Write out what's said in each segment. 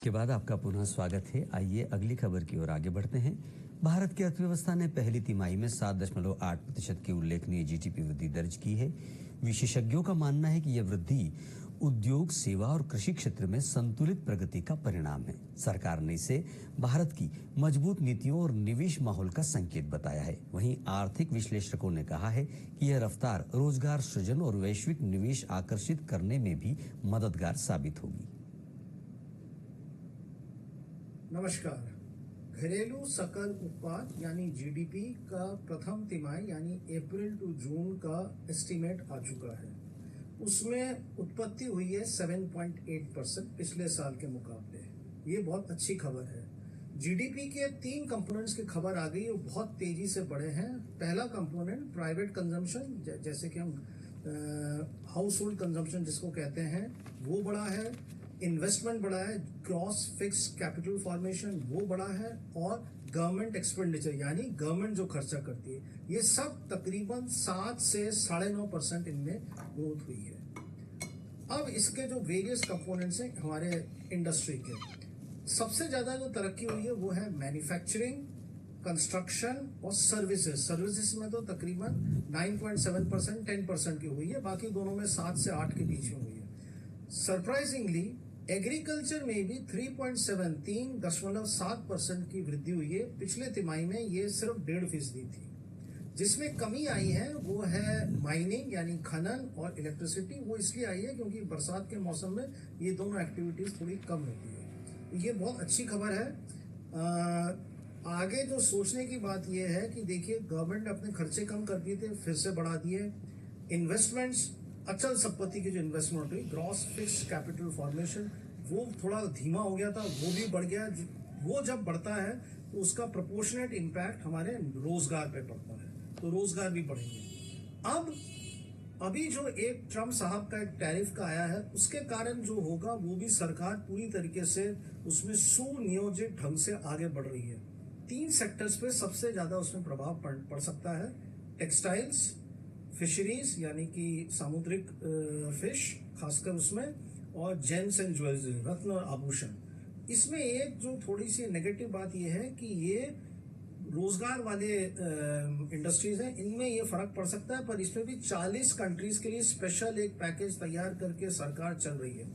के बाद आपका पुनः स्वागत है। आइए अगली खबर की ओर आगे बढ़ते हैं। भारत की अर्थव्यवस्था ने पहली तिमाही में 7.8% की उल्लेखनीय जीडीपी वृद्धि दर्ज की है। विशेषज्ञों का मानना है कि यह वृद्धि उद्योग, सेवा और कृषि क्षेत्र में संतुलित प्रगति का परिणाम है। सरकार ने इसे भारत की मजबूत नीतियों और निवेश माहौल का संकेत बताया है। वहीं आर्थिक विश्लेषकों ने कहा है कि यह रफ्तार रोजगार सृजन और वैश्विक निवेश आकर्षित करने में भी मददगार साबित होगी। नमस्कार। घरेलू सकल उत्पाद यानी जीडीपी का प्रथम तिमाही यानी अप्रैल टू जून का एस्टीमेट आ चुका है। उसमें उत्पत्ति हुई है 7.8% पिछले साल के मुकाबले। ये बहुत अच्छी खबर है। जीडीपी के 3 कंपोनेंट्स की खबर आ गई, वो बहुत तेजी से बढ़े हैं। पहला कंपोनेंट प्राइवेट कंजम्पशन, जैसे कि हम हाउस होल्ड कंजम्पशन जिसको कहते हैं, वो बढ़ा है। इन्वेस्टमेंट बढ़ा है, क्रॉस फिक्स कैपिटल फॉर्मेशन वो बढ़ा है, और गवर्नमेंट एक्सपेंडिचर यानी गवर्नमेंट जो खर्चा करती है, ये सब तकरीबन 7 से 9.5% इनमें ग्रोथ हुई है। अब इसके जो वेरियस कंपोनेंट्स हैं हमारे इंडस्ट्री के, सबसे ज़्यादा जो तरक्की हुई है वो है मैन्युफैक्चरिंग, कंस्ट्रक्शन और सर्विसेज। सर्विसेज में तो तकरीबन 9.7%, 10% की हुई है, बाकी दोनों में 7 से 8 के बीच में हुई है। सरप्राइजिंगली एग्रीकल्चर में भी 3.7% की वृद्धि हुई है। पिछले तिमाही में ये सिर्फ 1.5% थी। जिसमें कमी आई है वो है माइनिंग यानी खनन और इलेक्ट्रिसिटी। वो इसलिए आई है क्योंकि बरसात के मौसम में ये दोनों एक्टिविटीज थोड़ी कम होती है। ये बहुत अच्छी खबर है। आगे जो सोचने की बात ये है कि देखिए, गवर्नमेंट ने अपने खर्चे कम कर दिए थे, फिर से बढ़ा दिए। इन्वेस्टमेंट्स, अचल संपत्ति की जो इन्वेस्टमेंट हुई, ग्रॉस फिक्स्ड कैपिटल फॉर्मेशन, वो थोड़ा धीमा हो गया था, वो भी बढ़ गया। वो जब बढ़ता है तो उसका प्रोपोर्शनेट इम्पैक्ट हमारे रोजगार पे पड़ता है, तो रोजगार भी बढ़ेंगे। अभी जो एक ट्रम्प साहब का एक टैरिफ का आया है, उसके कारण जो होगा वो भी सरकार पूरी तरीके से उसमें सुनियोजित ढंग से आगे बढ़ रही है। 3 सेक्टर्स पे सबसे ज्यादा उसमें प्रभाव पड़ सकता है। टेक्सटाइल्स, फिशरीज यानी कि सामुद्रिक फिश खासकर उसमें, और जेम्स एंड ज्वेलरी, रत्न और आभूषण। इसमें एक जो थोड़ी सी नेगेटिव बात यह है कि ये रोजगार वाले इंडस्ट्रीज हैं, इनमें ये फर्क पड़ सकता है, पर इसमें भी 40 कंट्रीज के लिए स्पेशल एक पैकेज तैयार करके सरकार चल रही है।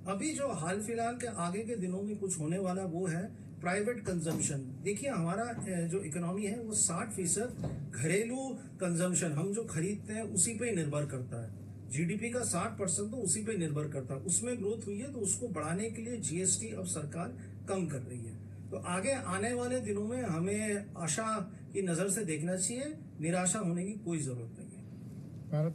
अभी जो हाल फिलहाल के आगे के दिनों में कुछ होने वाला वो है प्राइवेट कंजम्पशन। देखिए, हमारा जो इकोनॉमी है वो 60% घरेलू कंजम्पशन, हम जो खरीदते हैं उसी पे ही निर्भर करता है। जीडीपी का 60% तो उसी पे निर्भर करता है। उसमें ग्रोथ हुई है, तो उसको बढ़ाने के लिए जीएसटी अब सरकार कम कर रही है। तो आगे आने वाले दिनों में हमें आशा की नजर से देखना चाहिए, निराशा होने की कोई जरूरत नहीं है। भारत